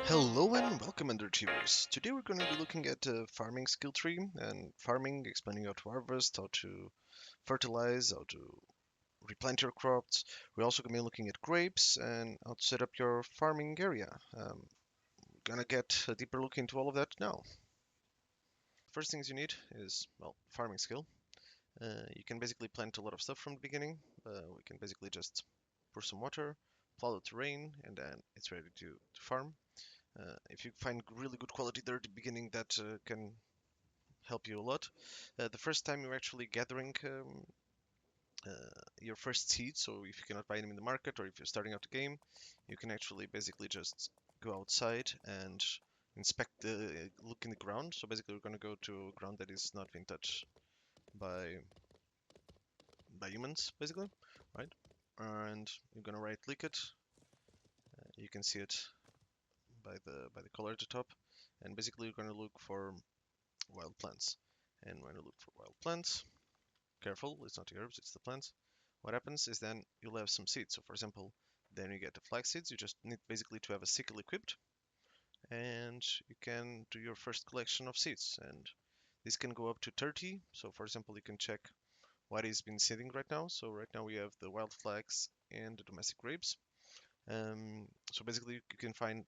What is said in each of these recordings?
Hello and welcome underachievers. Today we're going to be looking at farming skill tree and farming, explaining how to harvest, how to fertilize, how to replant your crops. We're also going to be looking at grapes and how to set up your farming area. We're going to get a deeper look into all of that now. First things you need is, well, farming skill. You can basically plant a lot of stuff from the beginning. We can basically just pour some water, plow the terrain, and then it's ready to farm. If you find really good quality there at the beginning, that can help you a lot. The first time you're actually gathering your first seeds, so if you cannot buy them in the market or if you're starting out the game, you can actually basically just go outside and inspect look in the ground. So basically we're going to go to ground that is not been touched by humans, basically, right? And you're going to right click it. You can see it by the color at the top, and basically you're going to look for wild plants. And when you look for wild plants, careful, it's not the herbs, it's the plants. What happens is then you'll have some seeds. So for example, then you get the flax seeds. You just need basically to have a sickle equipped, and you can do your first collection of seeds. And this can go up to 30. So for example, you can check what is been seeding right now. So right now we have the wild flax and the domestic grapes. So basically you can find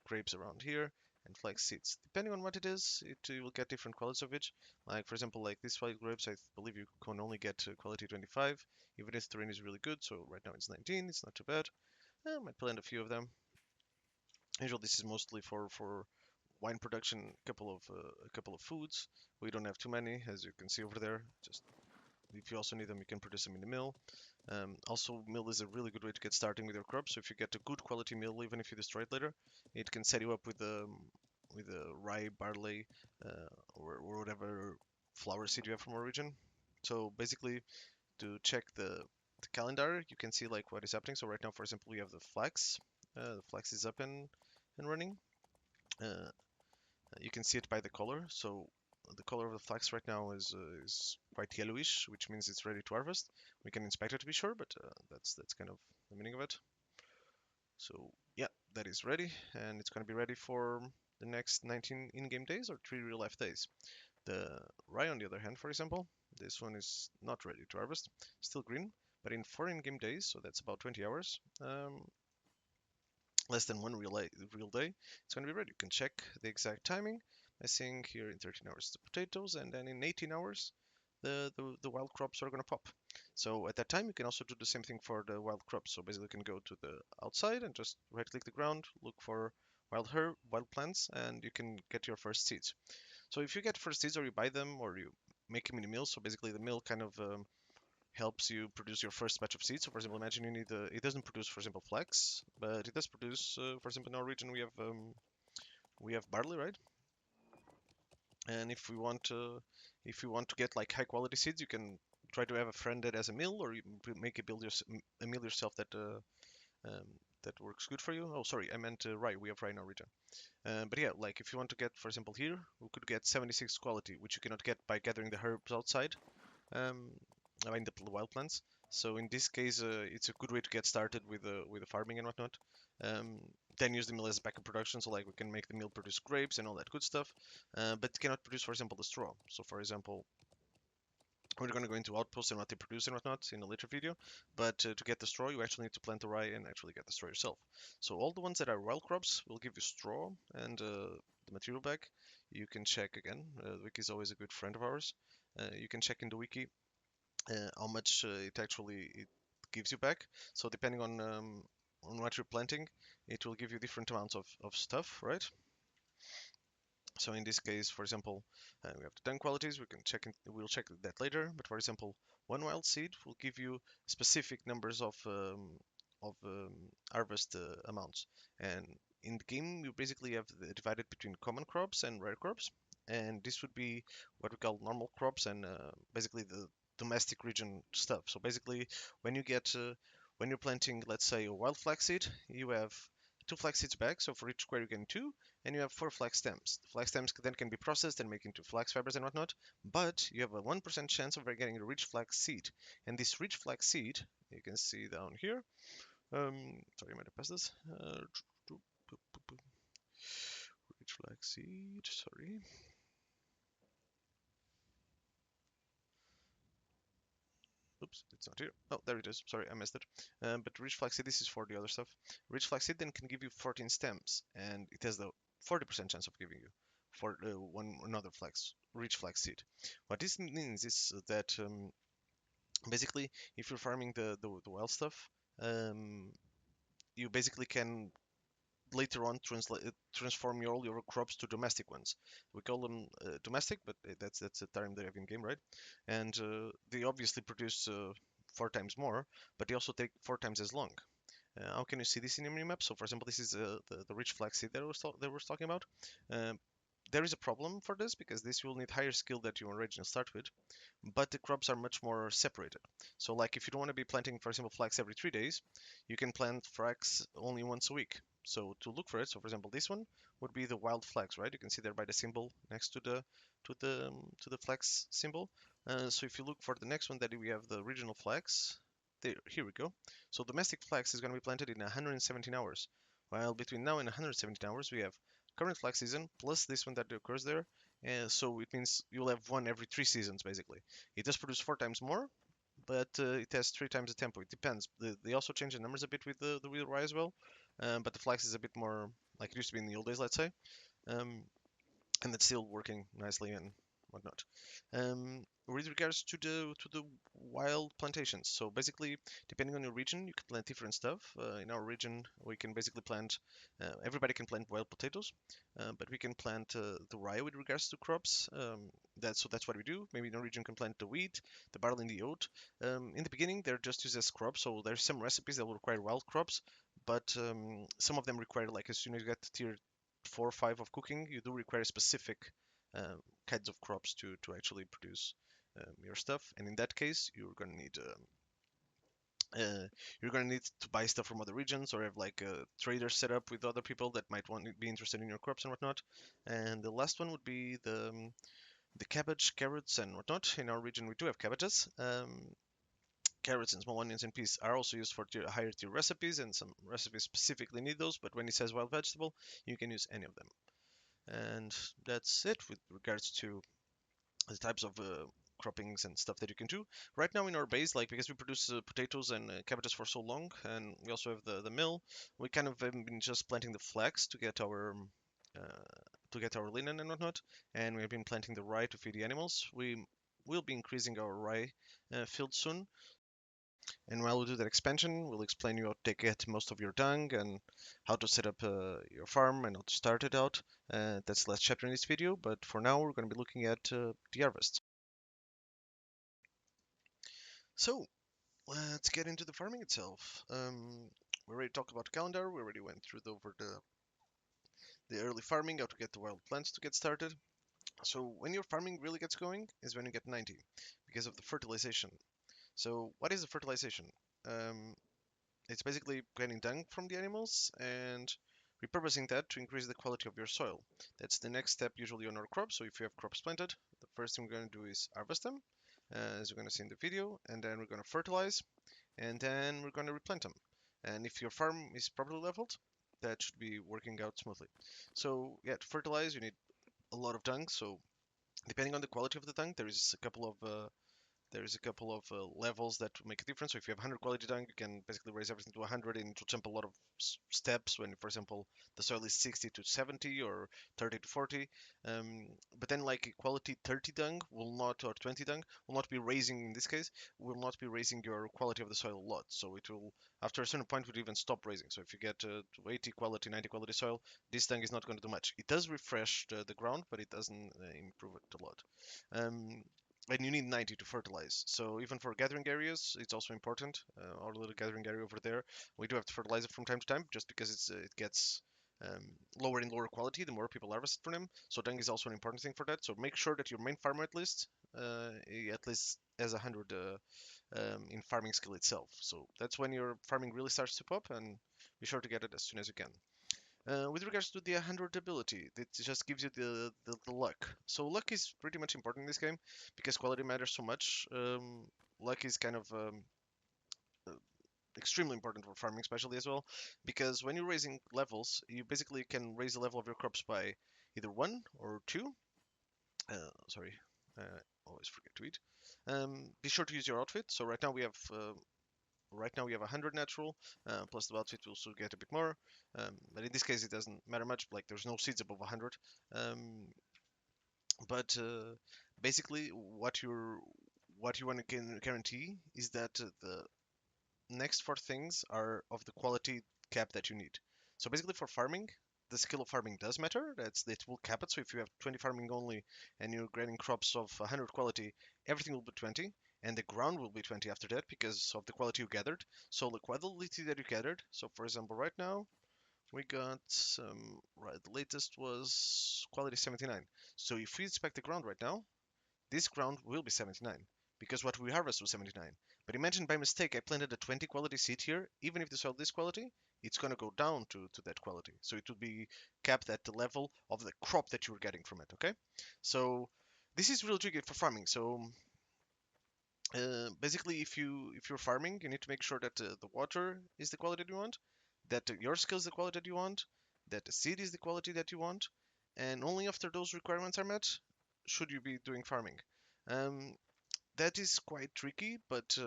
grapes around here and flax seeds. Depending on what it is, you will get different qualities of it. Like for example, like these wild grapes, I believe you can only get quality 25, even if the terrain is really good. So right now it's 19, it's not too bad. I might plant a few of them. Usually this is mostly for wine production, a couple of foods. We don't have too many, as you can see over there. Just if you also need them, you can produce them in the mill. Also, mill is a really good way to get starting with your crops. So if you get a good quality mill, even if you destroy it later, it can set you up with a rye, barley, or whatever flour seed you have from our region. So basically, to check the calendar, you can see like what is happening. So right now, for example, we have the flax. The flax is up and running. Uh, you can see it by the color. So the color of the flax right now is quite yellowish, which means it's ready to harvest. We can inspect it to be sure, but that's kind of the meaning of it. So yeah, that is ready, and it's going to be ready for the next 19 in-game days or 3 real-life days. The rye, on the other hand, for example, this one is not ready to harvest, still green, but in 4 in-game days, so that's about 20 hours, less than one real day, it's going to be ready. You can check the exact timing by seeing here in 13 hours the potatoes, and then in 18 hours the wild crops are going to pop. So at that time you can also do the same thing for the wild crops. So basically you can go to the outside and just right click the ground, look for wild plants, and you can get your first seeds. So if you get first seeds or you buy them or you make them in a mill, so basically the mill kind of helps you produce your first batch of seeds. So for example, imagine you need it doesn't produce, for example, flax, but it does produce, for example, in our region we have barley, right? And if you want to get like high quality seeds, you can try to have a friend that has a mill, or you make a mill yourself um, that works good for you. Oh, sorry, I meant rye. We have rye in our region. But yeah, like if you want to get, for example, here we could get 76 quality, which you cannot get by gathering the herbs outside. Um, I mean the wild plants. So in this case, it's a good way to get started with the farming and whatnot. Um, then use the mill as backup production, so like we can make the mill produce grapes and all that good stuff, but it cannot produce, for example, the straw. So for example, we're going to go into outposts and what they produce and whatnot in a later video, but to get the straw, you actually need to plant the rye and actually get the straw yourself. So all the ones that are wild crops will give you straw and the material bag. You can check again. The wiki is always a good friend of ours. You can check in the wiki how much it gives you back. So depending on what you're planting, it will give you different amounts of stuff, right? So in this case, for example, we have the dung qualities. We'll check that later. But for example, one wild seed will give you specific numbers of harvest amounts. And in the game, you basically have divided between common crops and rare crops. And this would be what we call normal crops and basically the domestic region stuff. So basically, when you get when you're planting, let's say, a wild flaxseed, you have two flaxseeds back. So for each square, you get two, and you have 4 flax stems. The flax stems then can be processed and made into flax fibers and whatnot. But you have a 1% chance of getting a rich flax seed. And this rich flax seed, you can see down here. Sorry, I might have passed this. Flaxseed, sorry. Oops, it's not here. Oh, there it is. Sorry, I missed it. But rich flaxseed, this is for the other stuff. Rich flaxseed then can give you 14 stems, and it has the 40% chance of giving you for one another rich flaxseed. What this means is that basically, if you're farming the wild stuff, um, you basically can later on transform all your crops to domestic ones. We call them domestic, but that's a term they have in game, right? And they obviously produce 4 times more, but they also take 4 times as long. How can you see this in your map? So, for example, this is the rich flaxseed that was talking about. Um, there is a problem for this because this will need higher skill that you originally start with, but the crops are much more separated. So like if you don't want to be planting, for example, flax every 3 days, you can plant flax only once a week. So to look for it, so for example, this one would be the wild flax, right? You can see there by the symbol next to the flax symbol. So if you look for the next one, that we have the regional flax. There, here we go. So domestic flax is going to be planted in 117 hours. While between now and 117 hours, we have current flax season plus this one that occurs there. So it means you'll have one every 3 seasons, basically. It does produce 4 times more, but it has 3 times the tempo. It depends. They also change the numbers a bit with the wheel rye as well. But the flax is a bit more like it used to be in the old days, let's say. Um, and it's still working nicely and whatnot. With regards to the wild plantations, so basically, depending on your region, you can plant different stuff. In our region, we can basically plant. Everybody can plant wild potatoes, but we can plant the rye with regards to crops. That's what we do. Maybe in our region can plant the wheat, the barley, and the oat. In the beginning, they're just used as crops, so there's some recipes that will require wild crops, but some of them require like as soon as you get to tier 4 or 5 of cooking, you do require specific kinds of crops to actually produce your stuff. And in that case, you're gonna need to buy stuff from other regions or have like a trader set up with other people that might want to be interested in your crops and whatnot. And the last one would be the cabbage, carrots, and whatnot. In our region, we do have cabbages. Carrots and small onions and peas are also used for higher tier recipes, and some recipes specifically need those. But when it says wild vegetable, you can use any of them. And that's it with regards to the types of croppings and stuff that you can do. Right now in our base, like because we produce potatoes and cabbages for so long, and we also have the mill, we kind of have been just planting the flax to get our linen and whatnot, and we have been planting the rye to feed the animals. We will be increasing our rye field soon, and while we do that expansion, we'll explain you how to get most of your dung and how to set up your farm and how to start it out. That's the last chapter in this video, but for now we're going to be looking at the harvest. So let's get into the farming itself. We already talked about the calendar. We already went through over the early farming, how to get the wild plants to get started. So when your farming really gets going is when you get 90 because of the fertilization. So what is the fertilization? Um, It's basically getting dung from the animals and repurposing that to increase the quality of your soil. That's the next step usually on our crops. So if you have crops planted, the first thing we're going to do is harvest them, as you're going to see in the video, and then we're going to fertilize, and then we're going to replant them. And if your farm is properly leveled, that should be working out smoothly. So yeah, to fertilize, you need a lot of dung. So depending on the quality of the dung, there's a couple of levels that make a difference. So if you have 100 quality dung, you can basically raise everything to 100 and it will jump a lot of steps when, for example, the soil is 60 to 70 or 30 to 40. But then like quality 30 dung will not, or 20 dung, will not be raising, in this case, will not be raising your quality of the soil a lot. So it will, after a certain point, would even stop raising. So if you get to 80 quality, 90 quality soil, this dung is not going to do much. It does refresh the ground, but it doesn't improve it a lot. Um, and you need 90 to fertilize. So even for gathering areas, it's also important. Our little gathering area over there, we do have to fertilize it from time to time, just because it gets um, lower and lower quality the more people harvest from them. So dung is also an important thing for that. So make sure that your main farmer at least has 100 in farming skill itself. So that's when your farming really starts to pop, and be sure to get it as soon as you can. With regards to the 100 ability, it just gives you the luck. So luck is pretty much important in this game because quality matters so much. Luck is kind of uh, extremely important for farming, especially as well, because when you're raising levels, you basically can raise the level of your crops by either 1 or 2. Sorry, always forget to eat. Be sure to use your outfit. So right now we have 100 natural, plus the outfit will also get a bit more. But in this case, it doesn't matter much. Like there's no seeds above 100. Um, but basically, what you want to guarantee is that the next 4 things are of the quality cap that you need. So basically, for farming, the skill of farming does matter. It will cap it. So if you have 20 farming only and you're getting crops of 100 quality, everything will be 20, and the ground will be 20 after that because of the quality you gathered. So the quality that you gathered. So for example, right now we got some. Right, the latest was quality 79. So if we inspect the ground right now, this ground will be 79 because what we harvest was 79. But imagine by mistake I planted a 20 quality seed here. Even if the soil this quality, it's going to go down to that quality. So it will be capped at the level of the crop that you're getting from it. Okay, so this is really tricky for farming. So basically, if you're farming, you need to make sure that the water is the quality that you want, that your skill is the quality that you want, that the seed is the quality that you want, and only after those requirements are met should you be doing farming. Um, that is quite tricky, but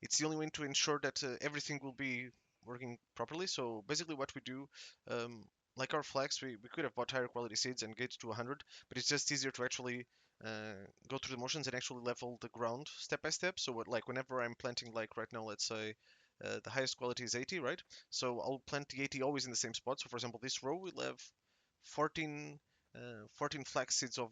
it's the only way to ensure that everything will be working properly. So basically, what we do, um, like our flax, we could have bought higher quality seeds and get to 100, but it's just easier to actually go through the motions and actually level the ground step by step. So like whenever I'm planting, like right now, let's say the highest quality is 80, right? So I'll plant the 80 always in the same spot. So for example, this row will have 14 14 flax seeds of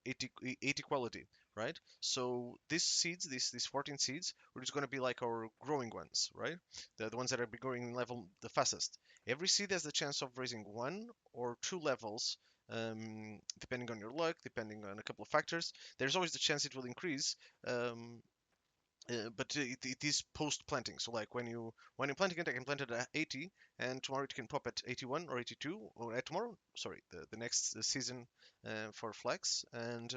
80 quality, right? So these seeds, these 14 seeds, are just going to be like our growing ones, right? The ones that are growing in level the fastest. Every seed has the chance of raising 1 or 2 levels, depending on your luck, depending on a couple of factors. There's always the chance it will increase, um, but it is post planting. So like when you're planting it, I can plant it at 80, and tomorrow it can pop at 81 or 82, or at tomorrow, sorry, the next season for flax. And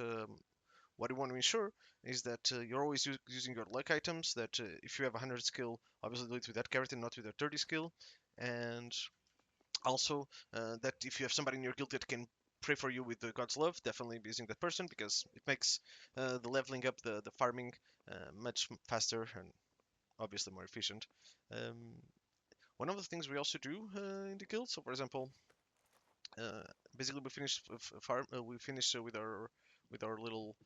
what you want to ensure is that you're always using your luck items. That if you have 100 skill, obviously do it with that character, not with a 30 skill. And also that if you have somebody in your guild that can pray for you with the God's love, definitely be using that person because it makes the leveling up, the farming much faster and obviously more efficient. Um, One of the things we also do in the guild, so for example, uh, basically we finish farm, we finish with our little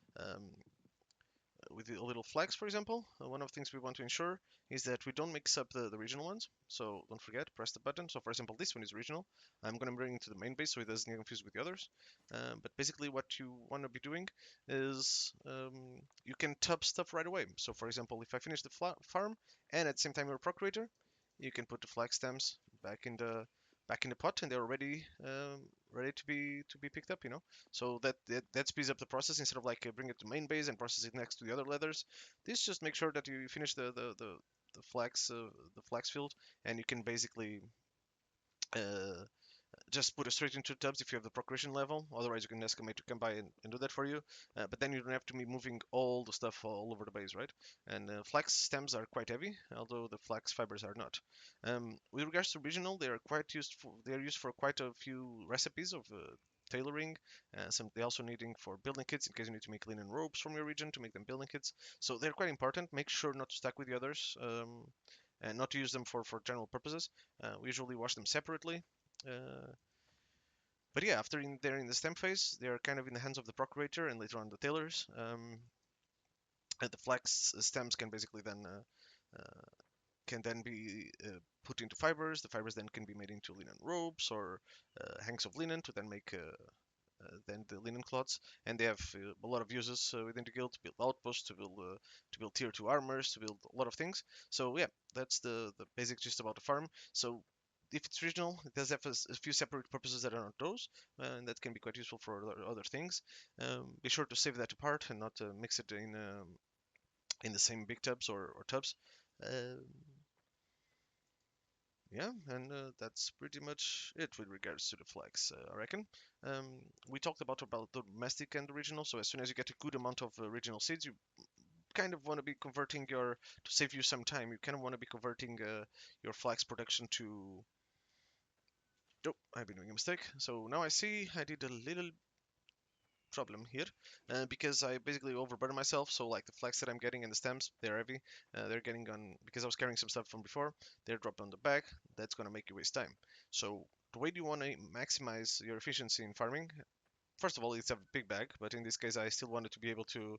with the little flags, for example, one of the things we want to ensure is that we don't mix up the regional ones. So don't forget, press the button. So for example, this one is regional. I'm going to bring it to the main base so it doesn't get confused with the others. But basically what you want to be doing is you can tub stuff right away. So for example, if I finish the farm and at the same time you're a procurator, you can put the flag stems back in the pot and they're ready to be picked up, you know. So that speeds up the process instead of like bring it to main base and process it next to the other leathers. This just make sure that you finish the flax field and you can basically uh, just put it straight into tubs if you have the procuration level. Otherwise, you can ask a mate to come by and do that for you. But then you don't have to be moving all the stuff all over the base, right? And flax stems are quite heavy, although the flax fibers are not. With regards to regional, they are used for quite a few recipes of tailoring. Some they also needing for building kits in case you need to make linen robes from your region to make them building kits. So they're quite important. Make sure not to stack with the others. And not to use them for general purposes. We usually wash them separately. Uh, but yeah, they're in the stem phase, they're kind of in the hands of the procurator and later on the tailors. And the flax stems uh, can then be put into fibers. The fibers then can be made into linen robes or hanks of linen to then make then the linen cloths, and they have a lot of uses within the guild to build outposts, to build tier 2 armors, to build a lot of things. So yeah, that's the basic gist about the farm. So if it's regional, it does have a few separate purposes that are not those, and that can be quite useful for other things. Be sure to save that apart and not mix it in the same big tubs or tubs. Um yeah, and that's pretty much it with regards to the flags, I reckon. We talked about the domestic and the regional, so as soon as you get a good amount of regional seeds, you kind of want to be converting to save you some time, you kind of want to be converting your flax production Oh, I've been doing a mistake. So now I see I did a little problem here because I basically overburdened myself. So like the flax that I'm getting and the stems, they're heavy. They're getting on because I was carrying some stuff from before. They're dropped on the back. That's gonna make you waste time. So the way you want to maximize your efficiency in farming, first of all, it's a big bag. But in this case, I still wanted to be able to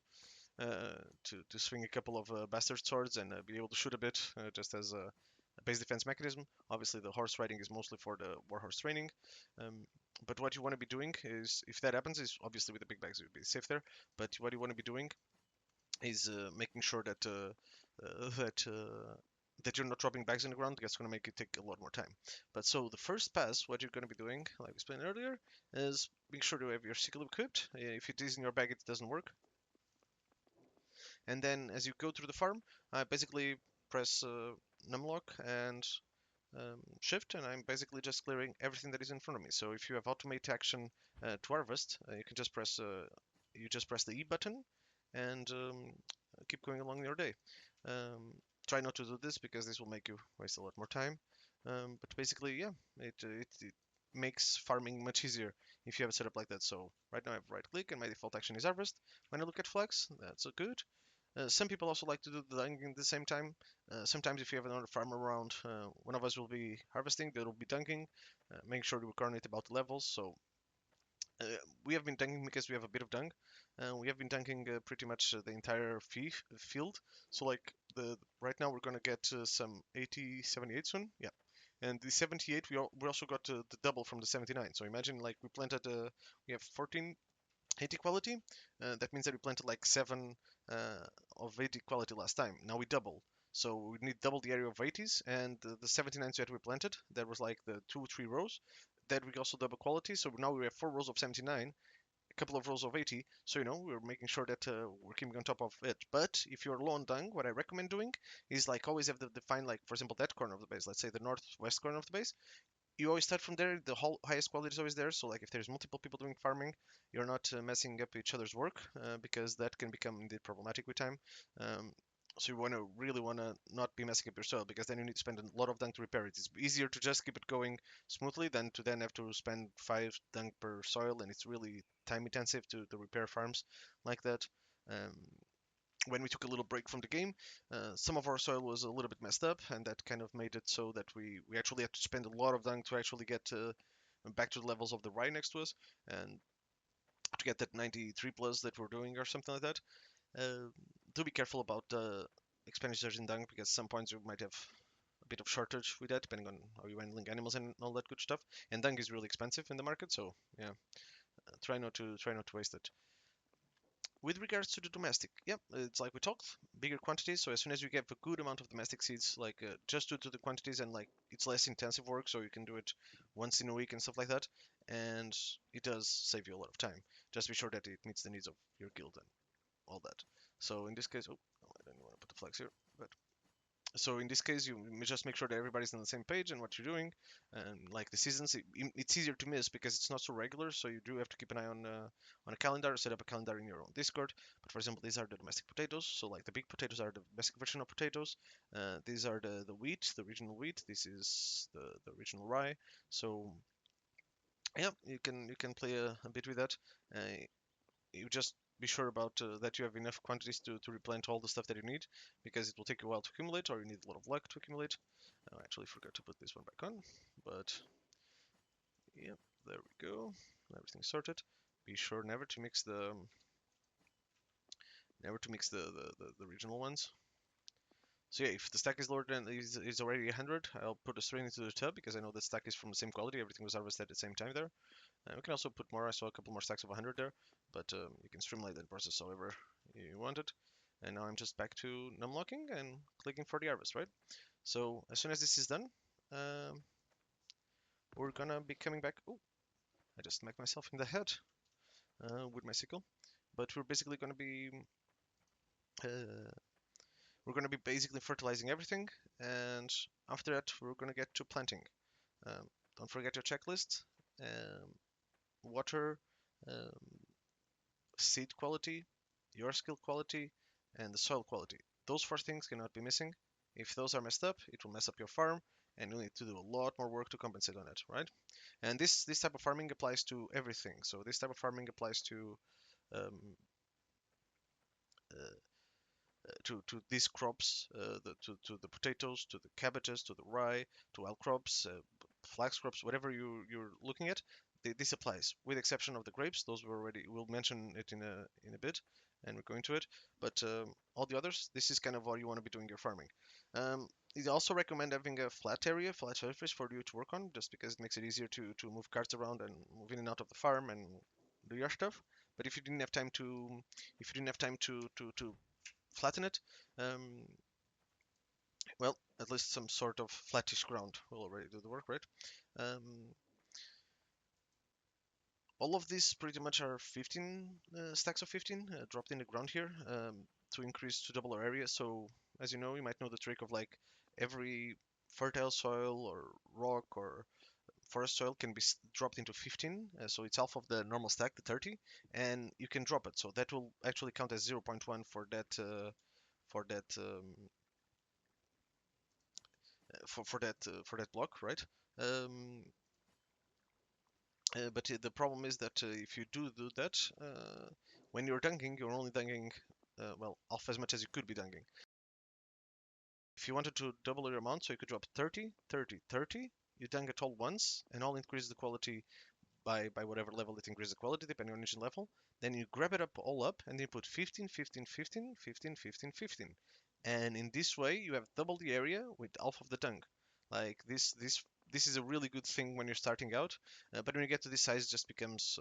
swing a couple of bastard swords and be able to shoot a bit just as a base defense mechanism. Obviously, the horse riding is mostly for the warhorse training. Um, but what you want to be doing is, if that happens, is obviously with the big bags you'll be safe there. But what you want to be doing is making sure that that you're not dropping bags in the ground. That's going to make it take a lot more time. But so the first pass, what you're going to be doing, like we explained earlier, is make sure to have your sickle equipped. If it is in your bag, it doesn't work. And then as you go through the farm, I basically press numlock and shift, and I'm basically just clearing everything that is in front of me. So if you have automate action to harvest, you can just press the E button and keep going along your day. Try not to do this because this will make you waste a lot more time. But basically, yeah, it makes farming much easier if you have it set up like that. So right now I have right click and my default action is harvest. When I look at Flax, that's good. Some people also like to do the dunking at the same time. Sometimes if you have another farmer around, one of us will be harvesting, the other will be dunking. Make sure to coordinate about the levels. So uh, we have been dunking because we have a bit of dung. We have been dunking pretty much the entire field. So like the right now we're gonna get some 80, 78 soon. Yeah. And the 78 we also got the double from the 79. So imagine like we have 14 80 quality. That means that we planted like 7 of 80 quality last time. Now we double. So we need double the area of 80s, and the 79s that we planted, that was like the 2 3 rows. That we also double quality, so now we have 4 rows of 79, a couple of rows of 80. So we're making sure that we're keeping on top of it. But if you're low on dung, what I recommend doing is like always have the define, like for example that corner of the base, let's say the northwest corner of the base, you always start from there. The whole highest quality is always there. So like if there's multiple people doing farming, you're not messing up each other's work because that can become indeed problematic with time. Um, so you really want to not be messing up your soil because then you need to spend a lot of dung to repair it. It's easier to just keep it going smoothly than to then have to spend 5 dung per soil, and it's really time intensive to repair farms like that. Um, when we took a little break from the game, some of our soil was a little bit messed up, and that kind of made it so that we actually had to spend a lot of dung to actually get back to the levels of the rye next to us, and to get that 93 plus that we're doing or something like that. Do be careful about expenditures in dung because some points you might have a bit of shortage with that, depending on how you're handling animals and all that good stuff. And dung is really expensive in the market, so yeah, try not to waste it. With regards to the domestic, yeah, it's like we talked, bigger quantities. So as soon as you get a good amount of domestic seeds, like just due to the quantities and like it's less intensive work, so you can do it once in a week and stuff like that, and it does save you a lot of time. Just be sure that it meets the needs of your guild and all that. So in this case, oh, I don't want to put the flags here, but so in this case you just make sure that everybody's on the same page and what you're doing, and like the seasons it's easier to miss because it's not so regular, so you do have to keep an eye on a calendar, set up a calendar in your own discord. But for example, these are the domestic potatoes, so like the big potatoes are the domestic version of potatoes. These are the wheat, the regional wheat. This is the regional rye. So yeah, you can play a bit with that. You just be sure about that you have enough quantities to replant all the stuff that you need, because it will take you a while to accumulate, or you need a lot of luck to accumulate. I actually forgot to put this one back on, but yeah, there we go. Everything's sorted. Be sure never to mix the regional ones. So yeah, if the stack is lower than is already 100, I'll put a straight into the tub because I know the stack is from the same quality. Everything was harvested at the same time there. We can also put more. I saw a couple more stacks of 100 there, but you can streamline that process however you want it. And now I'm just back to numlocking and clicking for the harvest, right? So as soon as this is done, um, we're gonna be coming back. Oh, I just smacked myself in the head with my sickle. But uh, we're gonna be basically fertilizing everything, and after that we're gonna get to planting. Um, don't forget your checklist. Um, water, um, seed quality, your skill quality, and the soil quality. Those 4 things cannot be missing. If those are messed up, it will mess up your farm, and you'll need to do a lot more work to compensate on it, right? And this type of farming applies to everything. So this type of farming applies um, uh, to these crops, to the potatoes, to the cabbages, to the rye, to wild crops, flax crops, whatever you're looking at. This applies, with the exception of the grapes. Those were already. We'll mention it in a bit, and we're going to it. But all the others, this is kind of what you want to be doing your farming. I also recommend having a flat area, flat surface for you to work on, just because it makes it easier to move carts around and move in and out of the farm and do your stuff. But if you didn't have time to, if you didn't have time to flatten it, um, well, at least some sort of flattish ground will already do the work, right? Um, all of these pretty much are 15 stacks of 15 dropped in the ground here to increase to double our area. So as you know, you might know the trick of like every fertile soil or rock or forest soil can be dropped into 15. So it's half of the normal stack, the 30, and you can drop it. So that will actually count as zero point 0.1 for that for that block, right? Um, but the problem is that if you do that, when you're dunking, you're only dunking well half as much as you could be dunking. If you wanted to double your amount, so you could drop 30, 30, 30, you dunk it all once, and all increase the quality by whatever level it increases the quality, depending on each level. Then you grab it up all up, and you put 15, 15, 15, 15, 15, 15. And in this way, you have double the area with half of the dunk. Like this is a really good thing when you're starting out, but when you get to this size, it just becomes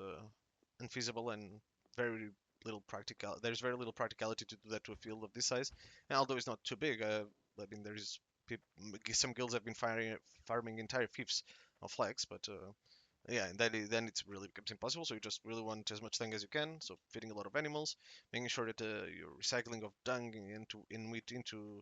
unfeasible and very little practical. There's very little practicality to do that to a field of this size. And although it's not too big, I mean, there's some guilds have been farming entire fifths of flags, but yeah, and then it really becomes impossible. So you just really want as much dung as you can. So feeding a lot of animals, making sure that your recycling of dung in wheat into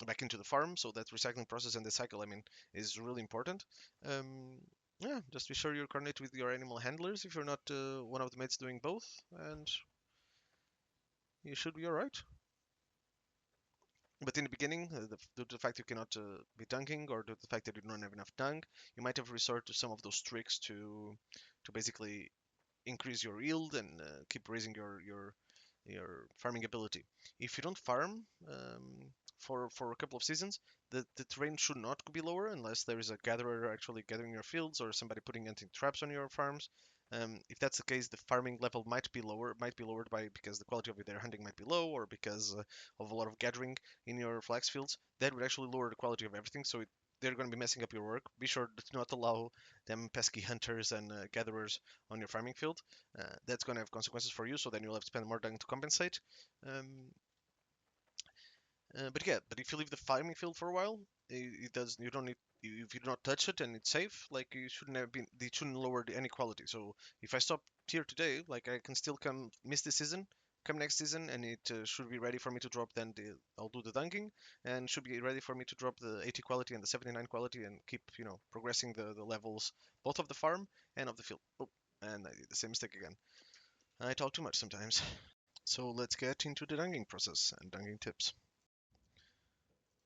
back into the farm. So that recycling process and the cycle, I mean, is really important. Um, yeah, just be sure you coordinate with your animal handlers if you're not one of the mates doing both, and you should be all right. But in the beginning, due to the fact you cannot be dunking, or due to the fact that you don't have enough dung, you might have resort to some of those tricks to basically increase your yield and keep raising your farming ability. If you don't farm for a couple of seasons, the terrain should not be lower unless there is a gatherer actually gathering your fields or somebody putting hunting traps on your farms. If that's the case, the farming level might be lower, might be lowered by because the quality of their hunting might be low, or because of a lot of gathering in your flax fields. That would actually lower the quality of everything. So they're going to be messing up your work. Be sure to not allow them pesky hunters and gatherers on your farming field. That's going to have consequences for you. So then you'll have to spend more dung to compensate. Um, but yeah, but if you leave the farming field for a while, it does. You don't need if you do not touch it and it's safe. Like you shouldn't have been. It shouldn't lower any quality. So if I stop here today, like I can still come miss the season, come next season, and it should be ready for me to drop. Then I'll do the dunking, and should be ready for me to drop the 80 quality and the 79 quality, and keep progressing the levels both of the farm and of the field. Oh, and I did the same mistake again. I talk too much sometimes. So let's get into the dunking process and dunking tips.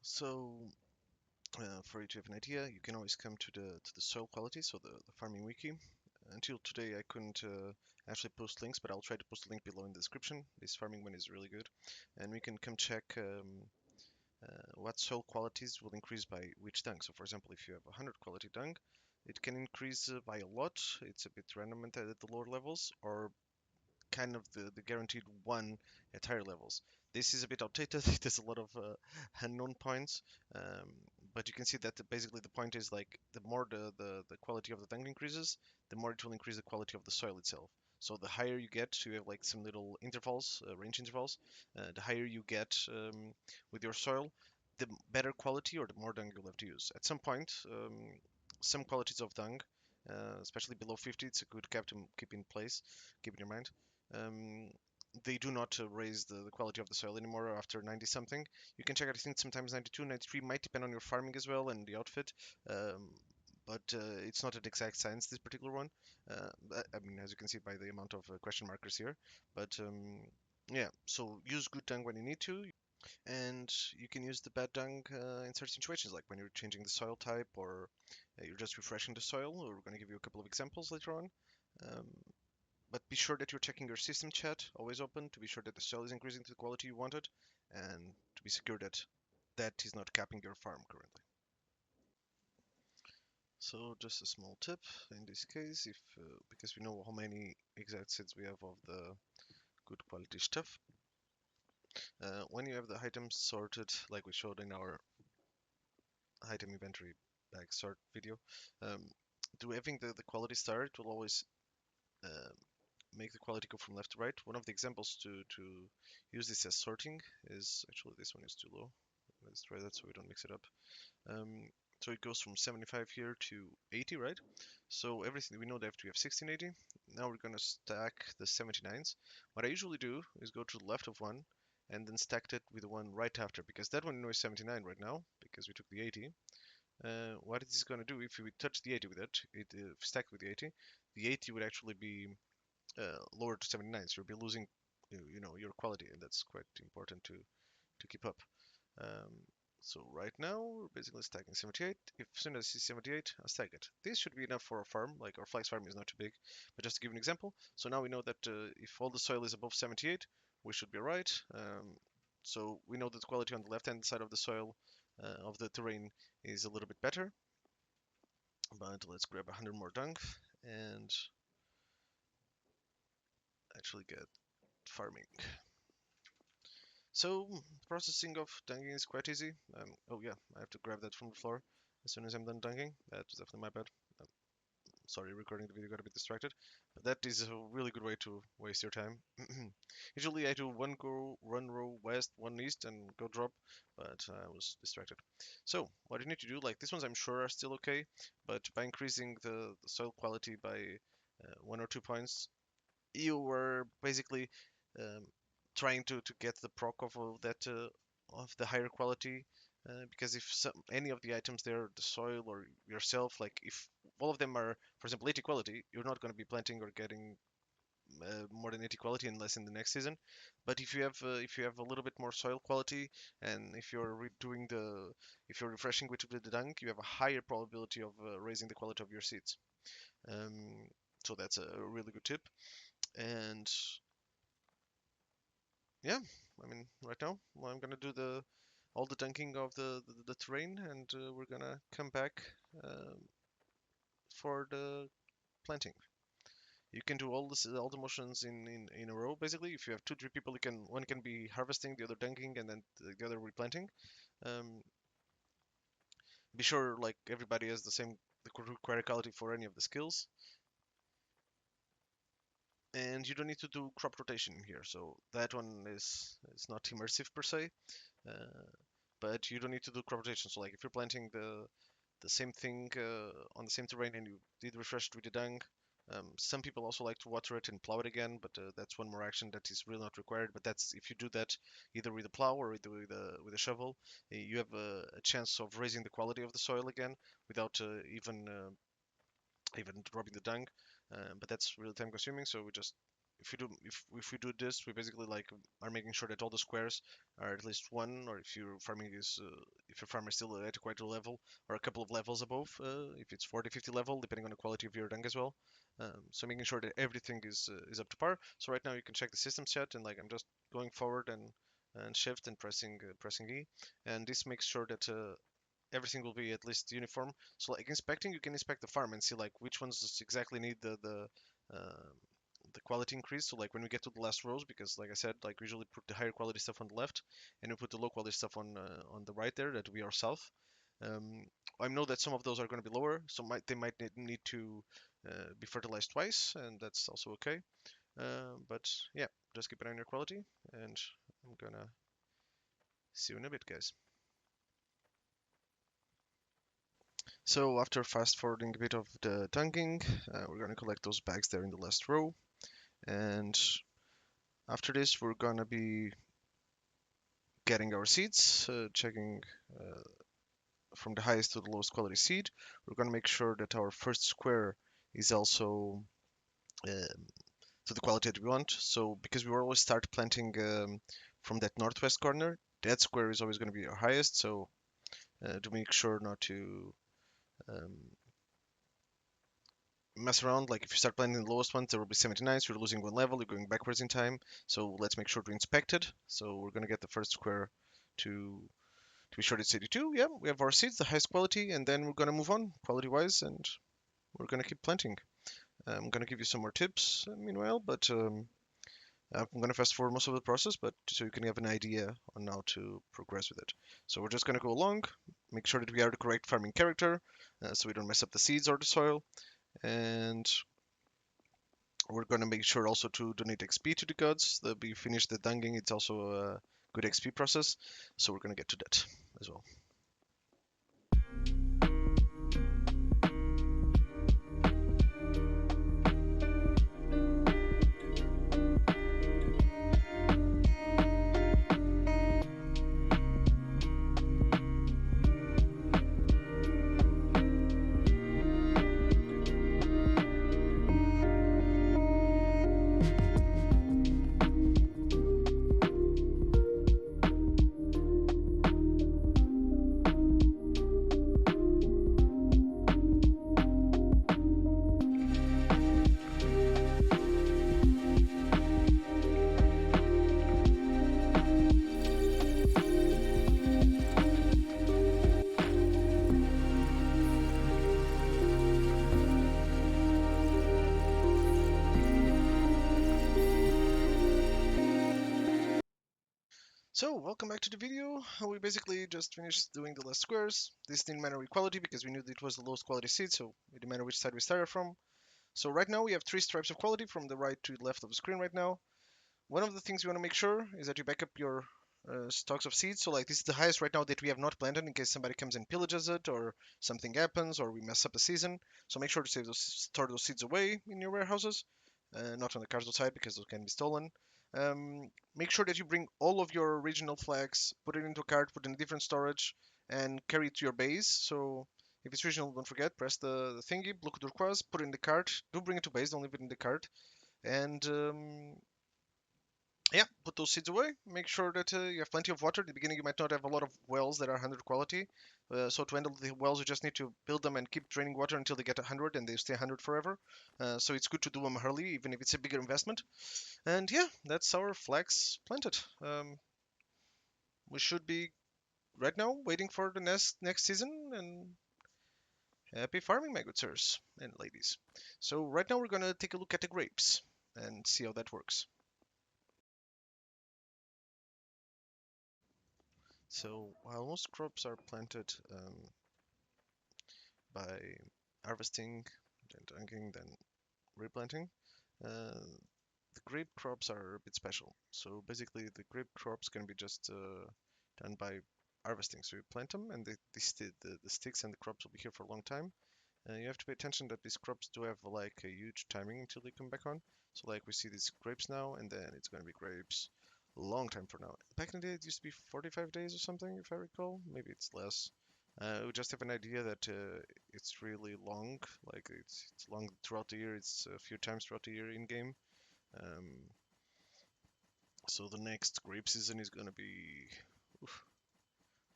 So for you to have an idea, you can always come to the soil quality, so the farming wiki. Until today, I couldn't actually post links, but I'll try to post a link below in the description. This farming one is really good, and we can come check what soil qualities will increase by which dung. So, for example, if you have 100 quality dung, it can increase by a lot. It's a bit random at the lower levels, or kind of the guaranteed one at higher levels. This is a bit outdated. There's a lot of unknown points, um, but you can see that basically the point is like the more the quality of the dung increases, the more it will increase the quality of the soil itself. So the higher you get, so you have like some little intervals, range intervals. The higher you get with your soil, the better quality or the more dung you'll have to use. At some point, some qualities of dung, especially below 50, it's a good cap to keep in place, keep in your mind. um, they do not raise the quality of the soil anymore after 90 something. You can check out, I think sometimes 92, 93, might depend on your farming as well and the outfit. Um, but it's not an exact science, this particular one. I mean, as you can see by the amount of question markers here. But yeah, so use good dung when you need to. And you can use the bad dung in certain situations, like when you're changing the soil type or you're just refreshing the soil. We're going to give you a couple of examples later on. Um, but be sure that you're checking your system chat always open to be sure that the soil is increasing to the quality you wanted and to be secure that that is not capping your farm currently. So just a small tip in this case, if because we know how many exact seeds we have of the good quality stuff. When you have the items sorted, like we showed in our item inventory bag sort video, um, through having the quality star, it will always uh, make the quality go from left to right. One of the examples to use this as sorting is actually this one is too low. Let's try that so we don't mix it up. Um, so it goes from 75 here to 80, right? So everything we know that we have 1680. Now we're gonna stack the 79s. What I usually do is go to the left of one and then stack it with the one right after because that one is 79 right now because we took the 80. What it is going to do if we touch the 80 with it, stack with the 80 would actually be lower to 79, so you'll be losing, your quality, and that's quite important to keep up. Um, so right now we're basically stacking 78. If as soon as I see 78, I'll stack it. This should be enough for a farm. Like our flax farm is not too big, but just to give an example. So now we know that if all the soil is above 78, we should be right. So we know that the quality on the left-hand side of the soil of the terrain is a little bit better. But let's grab 100 more dung and actually get farming. So processing of dunking is quite easy. Oh yeah, I have to grab that from the floor as soon as I'm done dunking. That's definitely my bad. Um, Sorry, recording the video got a bit distracted. But that is a really good way to waste your time. Usually I do one go, one row west, one east, and go drop, but I was distracted. So what you need to do, like these ones I'm sure are still okay, but by increasing the soil quality by 1 or 2 points, you were basically um, trying to get the proc of that of the higher quality because if any of the items there, the soil or yourself, like if all of them are, for example, 80 quality, you're not going to be planting or getting more than 80 quality unless in the next season. But if you have a little bit more soil quality and if you're redoing the if you're refreshing with the dung, you have a higher probability of raising the quality of your seeds. Um, so that's a really good tip. And yeah, I mean, right now I'm gonna do the all the dunking of the terrain, and we're gonna come back for the planting. You can do all the motions in a row. Basically, if you have 2 3 people, you can one can be harvesting, the other dunking, and then the other replanting. Um, be sure like everybody has the same the required quality for any of the skills, and you don't need to do crop rotation here. So that one is not immersive per se. Uh, but you don't need to do crop rotation. So like if you're planting the same thing on the same terrain and you did refresh it with the dung, some people also like to water it and plow it again, but that's one more action that is really not required. But that's if you do that either with a plow or with a shovel, you have a chance of raising the quality of the soil again without even dropping the dung. But that's really time consuming. So we just if we do this, we basically like are making sure that all the squares are at least one, or if your farming is if your farm is still at quite a level or a couple of levels above, if it's 40, 50 level, depending on the quality of your dung as well. So making sure that everything is up to par. So right now you can check the system chat and like I'm just going forward and shift and pressing E, and this makes sure that everything will be at least uniform. So like inspecting, you can inspect the farm and see like which ones exactly need the quality increase. So like when we get to the last rows, because like I said, like we usually put the higher quality stuff on the left, and we put the low quality stuff on the right there. That we are south. Um, I know that some of those are going to be lower, so they might need to be fertilized twice, and that's also okay. But yeah, just keep an eye on your quality, and I'm gonna see you in a bit, guys. So after fast forwarding a bit of the dunking, we're gonna collect those bags there in the last row. And after this, we're gonna be getting our seeds, checking uh, from the highest to the lowest quality seed. We're gonna make sure that our first square is also um, to the quality that we want. So because we will always start planting from that northwest corner, dead square is always going to be our highest. So to make sure not to um, mess around. Like if you start planting the lowest ones, there will be 79, so you're losing one level, you're going backwards in time. So let's make sure to inspect it. So we're gonna get the first square to be sure it's 82. Yeah, we have our seeds, the highest quality, and then we're gonna move on quality-wise, and we're gonna keep planting. I'm gonna give you some more tips meanwhile, but I'm gonna fast forward most of the process, but so you can have an idea on how to progress with it. So we're just gonna go along, make sure that we are the correct farming character, so we don't mess up the seeds or the soil, and we're gonna make sure also to donate XP to the gods. That we finish the dunging, it's also a good XP process. So we're gonna get to that as well. So welcome back to the video. We basically just finished doing the last squares. This didn't matter equality because we knew that it was the lowest quality seed, so it didn't matter which side we started from. So right now we have three stripes of quality from the right to the left of the screen right now. One of the things you want to make sure is that you back up your stocks of seeds. So like this is the highest right now that we have not planted in case somebody comes and pillages it or something happens or we mess up a season. So make sure to store those seeds away in your warehouses, not on the cars outside because those can be stolen. Make sure that you bring all of your original flags, put it into a cart, put it in a different storage, and carry it to your base. So if it's original, don't forget, press the thingy, block turquoise, put it in the cart. Do bring it to base, don't leave it in the cart. And yeah, put those seeds away. Make sure that you have plenty of water. At the beginning, you might not have a lot of wells that are 100 quality. So to handle the wells, you just need to build them and keep draining water until they get 100 and they stay 100 forever. So it's good to do them early, even if it's a bigger investment. And yeah, that's our flax planted. We should be right now waiting for the next season and happy farming, my good sirs and ladies. So right now we're gonna take a look at the grapes and see how that works. So while most crops are planted by harvesting, then dunking, then replanting. Uh, the grape crops are a bit special. So basically, the grape crops can be just done by harvesting. So you plant them, and the sticks and the crops will be here for a long time. You have to pay attention that these crops do have like a huge timing until they come back on. So like we see these grapes now, and then it's going to be grapes a long time from now. Back in the day, it used to be 45 days or something, if I recall. Maybe it's less. We just have an idea that it's really long. Like it's long throughout the year. It's a few times throughout the year in game. Um, so the next grape season is going to be. Oof,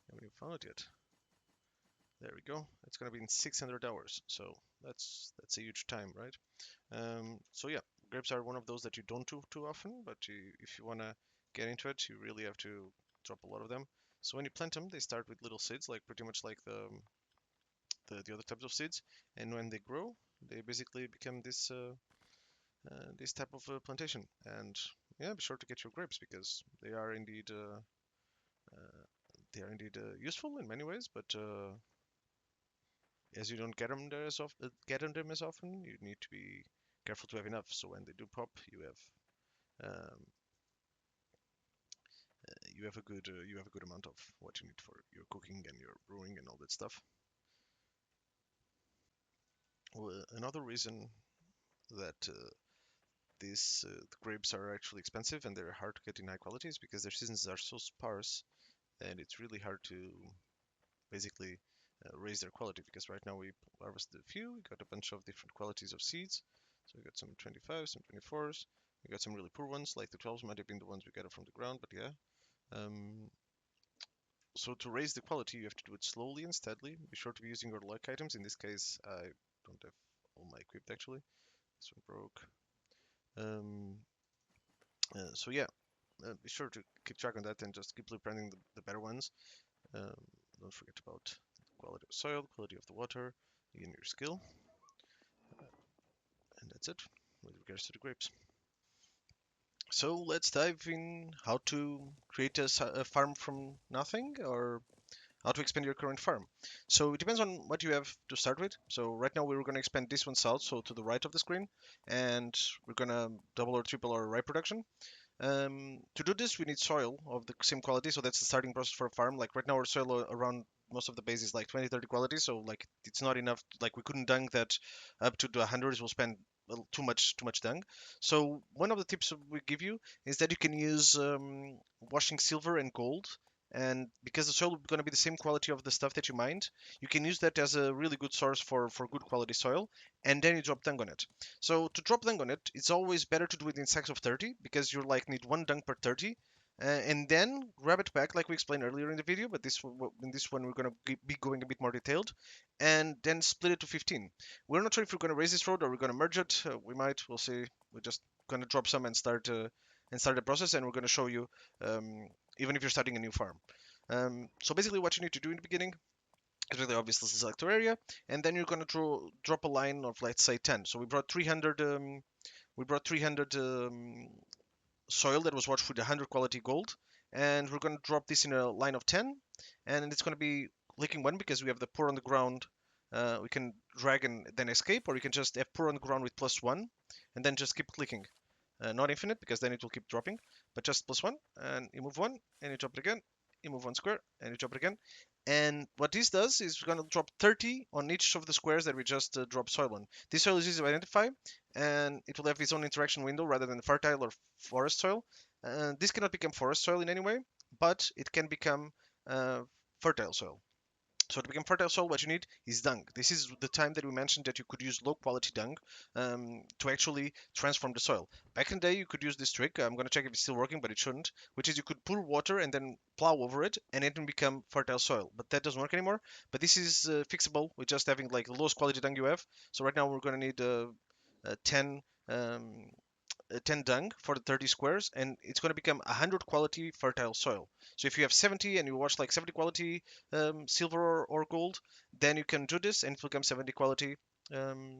haven't even found it yet. There we go. It's going to be in 600 hours. So that's a huge time, right? So yeah, grapes are one of those that you don't do too often, but if you want to get into it, you really have to drop a lot of them. So when you plant them, they start with little seeds, like pretty much like the other types of seeds, and when they grow, they basically become this type of plantation. And yeah, be sure to get your grapes because they are indeed useful in many ways, but as you don't get them as often, you need to be careful to have enough. So when they do pop, um, you have a good amount of what you need for your cooking and your brewing and all that stuff. Well, another reason that the grapes are actually expensive and they're hard to get in high quality is because their seasons are so sparse and it's really hard to basically raise their quality because right now we harvested a few. We got a bunch of different qualities of seeds. So we got some 25s, some 24s. We got some really poor ones, like the 12s might have been the ones we got from the ground, but yeah. Um, So to raise the quality, you have to do it slowly and steadily. Be sure to be using your luck items. In this case, I don't have all my equipped actually. This one broke. Um, so yeah, be sure to keep track on that and just keep replanting the better ones. Um, don't forget about the quality of soil, quality of the water, and your skill. And that's it with regards to the grapes. So let's dive in how to create a farm from nothing, or how to expand your current farm. So it depends on what you have to start with. So right now we're going to expand this one south, so to the right of the screen, and we're going to double or triple our rye production. To do this, we need soil of the same quality, so that's the starting process for a farm. Like right now, our soil around most of the base is like 20, 30 quality, so like it's not enough. Like we couldn't dung that up to the hundreds. We'll spend too much dung. So one of the tips we give you is that you can use washing silver and gold. And because the soil is going to be the same quality of the stuff that you mined, you can use that as a really good source for good quality soil, and then you drop dung on it. So to drop dung on it, it's always better to do it in stacks of 30 because you like need one dung per 30. And then grab it back like we explained earlier in the video, but in this one we're going to be going a bit more detailed, and then split it to 15. We're not sure if we're going to raise this road or we're going to merge it. We'll see. We're just going to drop some and start the process, and we're going to show you um, even if you're starting a new farm. So basically, what you need to do in the beginning is really obviously select your area, and then you're going to drop a line of, let's say, 10. So we brought 300 soil that was washed with 100 quality gold, and we're going to drop this in a line of 10, and it's going to be clicking 1 because we have the pour on the ground. We can drag and then escape, or you can just have pour on the ground with +1 and then just keep clicking. Not infinite, because then it will keep dropping, but just +1, and you move 1 and you drop it again. You move 1 square and you drop it again. And what this does is we're going to drop 30 on each of the squares that we just dropped soil on. This soil is easy to identify, and it will have its own interaction window rather than fertile or forest soil. This cannot become forest soil in any way, but it can become uh, fertile soil. So to become fertile soil, what you need is dung. This is the time that we mentioned that you could use low quality dung to actually transform the soil. Back in the day, you could use this trick. I'm going to check if it's still working, but it shouldn't, which is you could pour water and then plow over it, and it can become fertile soil. But that doesn't work anymore. But this is fixable with just having like the lowest quality dung you have. So right now we're going to need 10 um, 10 dung for the 30 squares, and it's going to become 100 quality fertile soil. So if you have 70 and you wash like 70 quality silver or gold, then you can do this and it will become 70 quality, um,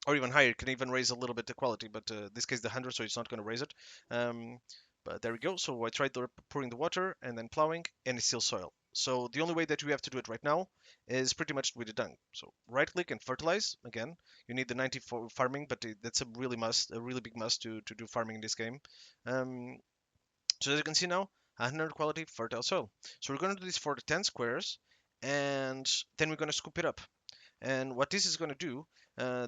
or even higher. It can even raise a little bit the quality, but this case the 100, so it's not going to raise it. Um, but there we go. So I tried pouring the water and then plowing, and it's still soil. So the only way that we have to do it right now is pretty much with the dung. So right click and fertilize. Again, you need the 90 for farming, but that's a really big must to do farming in this game. Um, so as you can see now, 100 quality fertile soil. So we're going to do this for the 10 squares, and then we're going to scoop it up. And what this is going to do,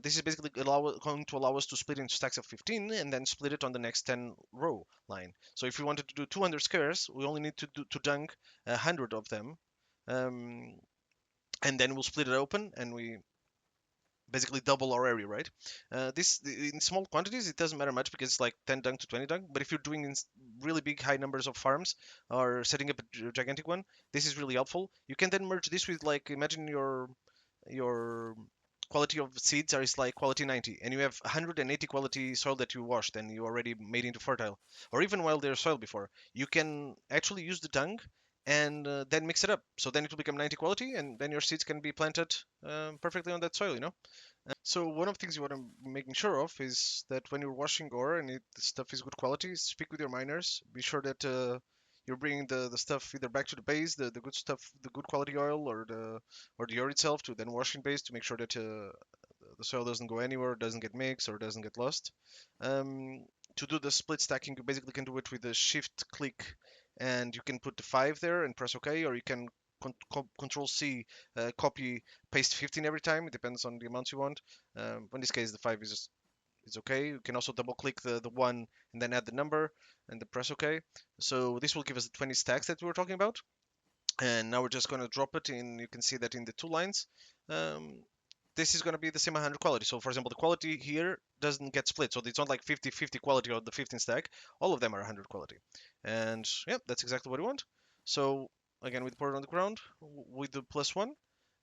this is basically going to allow us to split into stacks of 15 and then split it on the next 10 row line. So if we wanted to do 200 squares, we only need to dunk 100 of them. Um, and then we'll split it open and we basically double our area, right? This in small quantities, it doesn't matter much because it's like 10 dunk to 20 dunk. But if you're doing in really big, high numbers of farms or setting up a gigantic one, this is really helpful. You can then merge this with, like, imagine your quality of seeds is like quality 90, and you have 180 quality soil that you washed and you already made into fertile, or even while there's soil before, you can actually use the dung and then mix it up. So then it will become 90 quality, and then your seeds can be planted perfectly on that soil, you know? So one of the things you want to making sure of is that when you're washing ore and the stuff is good quality, speak with your miners. Be sure that you're bringing the stuff either back to the base, the good stuff, the good quality oil, or the ore itself to then wash in base to make sure that the soil doesn't go anywhere, doesn't get mixed, or doesn't get lost. To do the split stacking, you basically can do it with a shift click, and you can put the 5 there and press OK, or you can Control C, copy, paste 15 every time. It depends on the amounts you want. In this case, the 5 is okay. You can also double click the 1 and then add the number and then press OK. So this will give us the 20 stacks that we were talking about. And now we're just going to drop it in. You can see that in the 2 lines. Um, this is going to be the same 100 quality. So for example, the quality here doesn't get split. So it's not like 50-50 quality of the 15 stack. All of them are 100 quality. And yeah, that's exactly what we want. So again with port on the ground with the +1,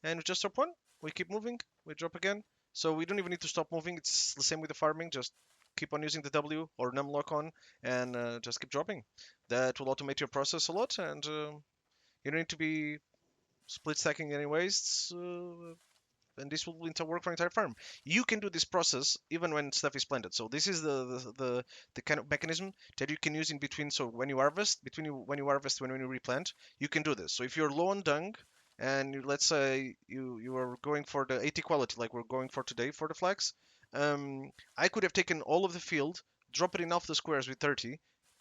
and we just drop one. We keep moving. We drop again. So we don't even need to stop moving. It's the same with the farming. Just keep on using the W or num lock on, and just keep dropping. That will automate your process a lot, and you don't need to be split stacking anyways. And this will work for entire farm. You can do this process even when stuff is planted. So this is the kind of mechanism that you can use in between. So when you harvest, when you harvest when you replant, you can do this. So if you're low on dung and let's say you are going for the 80 quality, like we're going for today for the flax, I could have taken all of the field, drop it in half the squares with 30,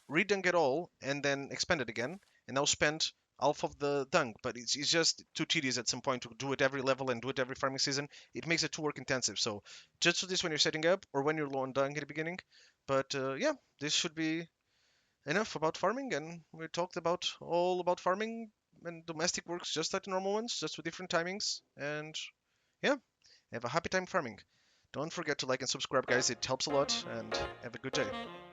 redung it all, and then expand it again, and now spend half of the dung, but it's just too tedious at some point to do it every level and do it every farming season. It makes it too work intensive. So just do this when you're setting up or when you're low on dung at the beginning. But yeah, this should be enough about farming, and we talked about all about farming and domestic works just like the normal ones, just with different timings. And yeah, have a happy time farming. Don't forget to like and subscribe, guys. It helps a lot, and have a good day.